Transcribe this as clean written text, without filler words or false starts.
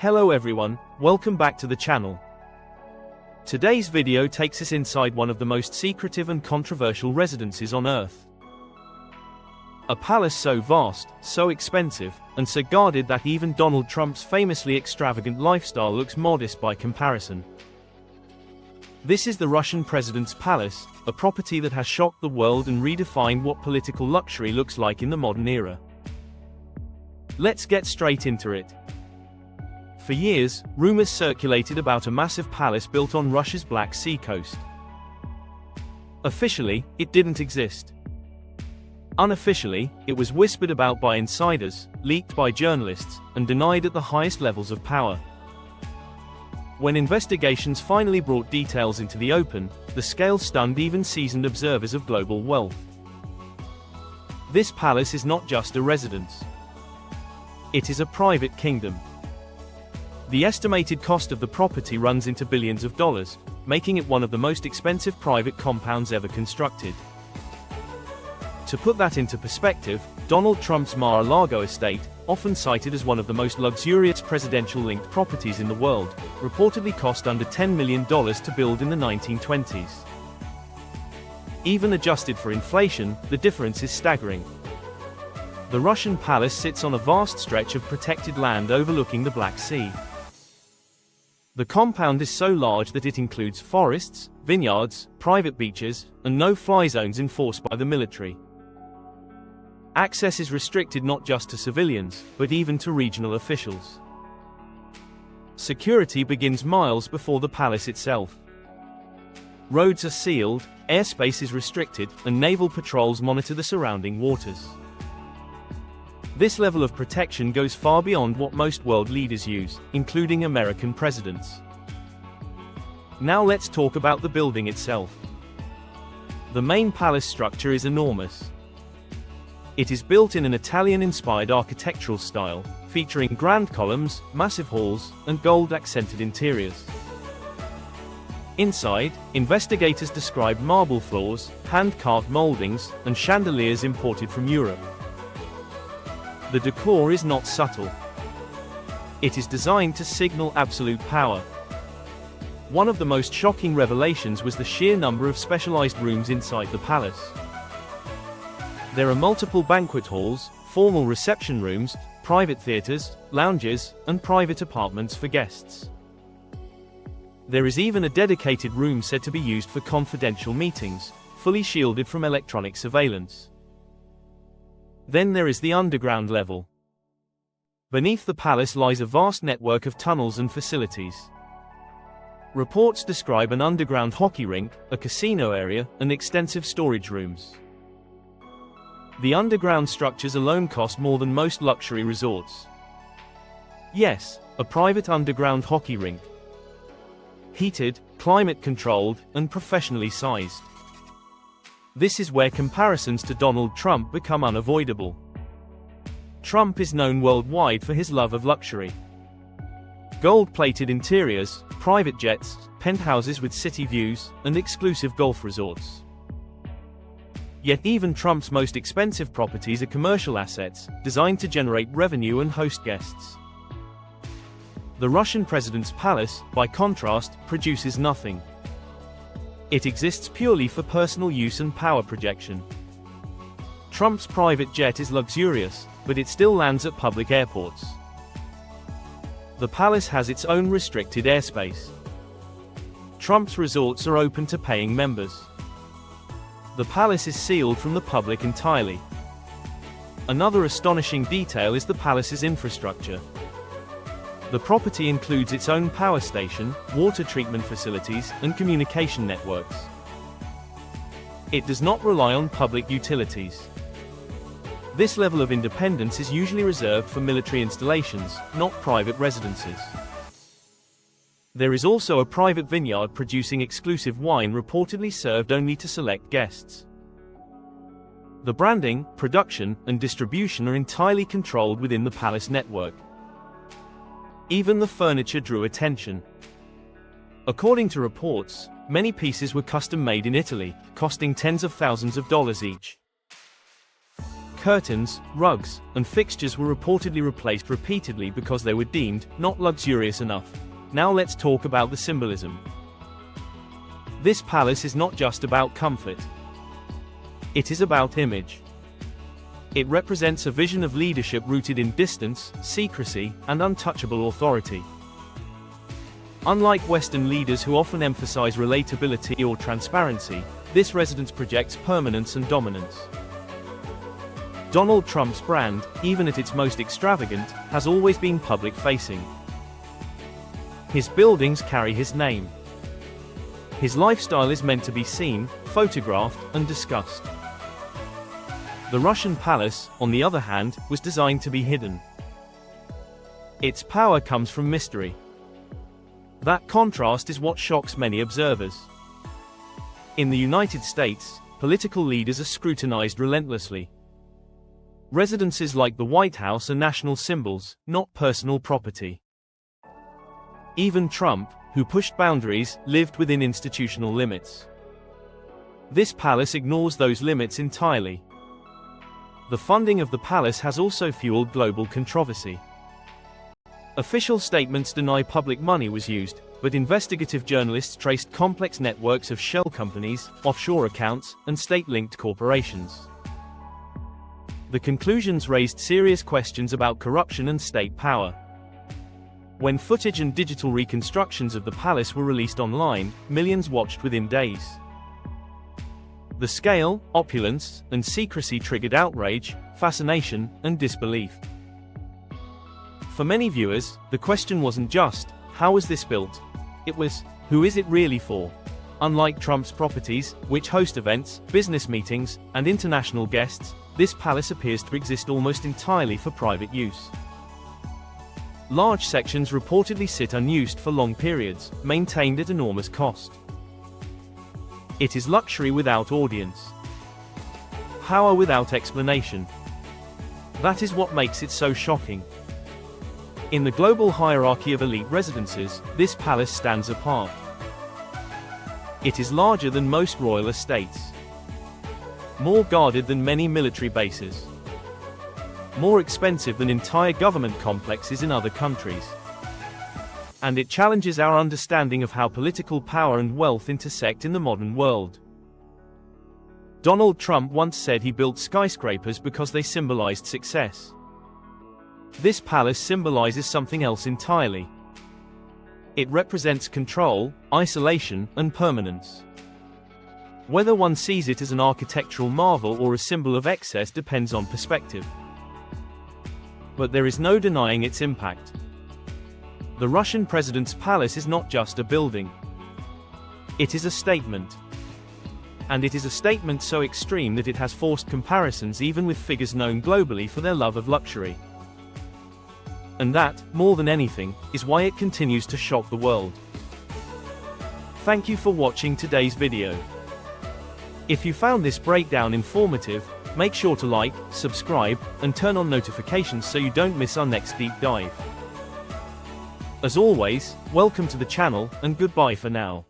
Hello everyone, welcome back to the channel. Today's video takes us inside one of the most secretive and controversial residences on Earth. A palace so vast, so expensive, and so guarded that even Donald Trump's famously extravagant lifestyle looks modest by comparison. This is the Russian president's palace, a property that has shocked the world and redefined what political luxury looks like in the modern era. Let's get straight into it. For years, rumors circulated about a massive palace built on Russia's Black Sea coast. Officially, it didn't exist. Unofficially, it was whispered about by insiders, leaked by journalists, and denied at the highest levels of power. When investigations finally brought details into the open, the scale stunned even seasoned observers of global wealth. This palace is not just a residence. It is a private kingdom. The estimated cost of the property runs into billions of dollars, making it one of the most expensive private compounds ever constructed. To put that into perspective, Donald Trump's Mar-a-Lago estate, often cited as one of the most luxurious presidential-linked properties in the world, reportedly cost under $10 million to build in the 1920s. Even adjusted for inflation, the difference is staggering. The Russian palace sits on a vast stretch of protected land overlooking the Black Sea. The compound is so large that it includes forests, vineyards, private beaches, and no-fly zones enforced by the military. Access is restricted not just to civilians, but even to regional officials. Security begins miles before the palace itself. Roads are sealed, airspace is restricted, and naval patrols monitor the surrounding waters. This level of protection goes far beyond what most world leaders use, including American presidents. Now let's talk about the building itself. The main palace structure is enormous. It is built in an Italian-inspired architectural style, featuring grand columns, massive halls, and gold-accented interiors. Inside, investigators describe marble floors, hand-carved moldings, and chandeliers imported from Europe. The decor is not subtle. It is designed to signal absolute power. One of the most shocking revelations was the sheer number of specialized rooms inside the palace. There are multiple banquet halls, formal reception rooms, private theaters, lounges, and private apartments for guests. There is even a dedicated room said to be used for confidential meetings, fully shielded from electronic surveillance. Then there is the underground level. Beneath the palace lies a vast network of tunnels and facilities. Reports describe an underground hockey rink, a casino area, and extensive storage rooms. The underground structures alone cost more than most luxury resorts. Yes, a private underground hockey rink. Heated, climate-controlled, and professionally sized. This is where comparisons to Donald Trump become unavoidable. Trump is known worldwide for his love of luxury. Gold-plated interiors, private jets, penthouses with city views, and exclusive golf resorts. Yet even Trump's most expensive properties are commercial assets, designed to generate revenue and host guests. The Russian president's palace, by contrast, produces nothing. It exists purely for personal use and power projection. Trump's private jet is luxurious, but it still lands at public airports. The palace has its own restricted airspace. Trump's resorts are open to paying members. The palace is sealed from the public entirely. Another astonishing detail is the palace's infrastructure. The property includes its own power station, water treatment facilities, and communication networks. It does not rely on public utilities. This level of independence is usually reserved for military installations, not private residences. There is also a private vineyard producing exclusive wine reportedly served only to select guests. The branding, production, and distribution are entirely controlled within the palace network. Even the furniture drew attention. According to reports, many pieces were custom-made in Italy, costing tens of thousands of dollars each. Curtains, rugs, and fixtures were reportedly replaced repeatedly because they were deemed not luxurious enough. Now let's talk about the symbolism. This palace is not just about comfort. It is about image. It represents a vision of leadership rooted in distance, secrecy, and untouchable authority. Unlike Western leaders who often emphasize relatability or transparency, this residence projects permanence and dominance. Donald Trump's brand, even at its most extravagant, has always been public-facing. His buildings carry his name. His lifestyle is meant to be seen, photographed, and discussed. The Russian palace, on the other hand, was designed to be hidden. Its power comes from mystery. That contrast is what shocks many observers. In the United States, political leaders are scrutinized relentlessly. Residences like the White House are national symbols, not personal property. Even Trump, who pushed boundaries, lived within institutional limits. This palace ignores those limits entirely. The funding of the palace has also fueled global controversy. Official statements deny public money was used, but investigative journalists traced complex networks of shell companies, offshore accounts, and state-linked corporations. The conclusions raised serious questions about corruption and state power. When footage and digital reconstructions of the palace were released online, millions watched within days. The scale, opulence, and secrecy triggered outrage, fascination, and disbelief. For many viewers, the question wasn't just, how was this built? It was, who is it really for? Unlike Trump's properties, which host events, business meetings, and international guests, this palace appears to exist almost entirely for private use. Large sections reportedly sit unused for long periods, maintained at enormous cost. It is luxury without audience. Power without explanation. That is what makes it so shocking. In the global hierarchy of elite residences, this palace stands apart. It is larger than most royal estates. More guarded than many military bases. More expensive than entire government complexes in other countries. And it challenges our understanding of how political power and wealth intersect in the modern world. Donald Trump once said he built skyscrapers because they symbolized success. This palace symbolizes something else entirely. It represents control, isolation, and permanence. Whether one sees it as an architectural marvel or a symbol of excess depends on perspective. But there is no denying its impact. The Russian president's palace is not just a building. It is a statement. And it is a statement so extreme that it has forced comparisons even with figures known globally for their love of luxury. And that, more than anything, is why it continues to shock the world. Thank you for watching today's video. If you found this breakdown informative, make sure to like, subscribe, and turn on notifications so you don't miss our next deep dive. As always, welcome to the channel, and goodbye for now.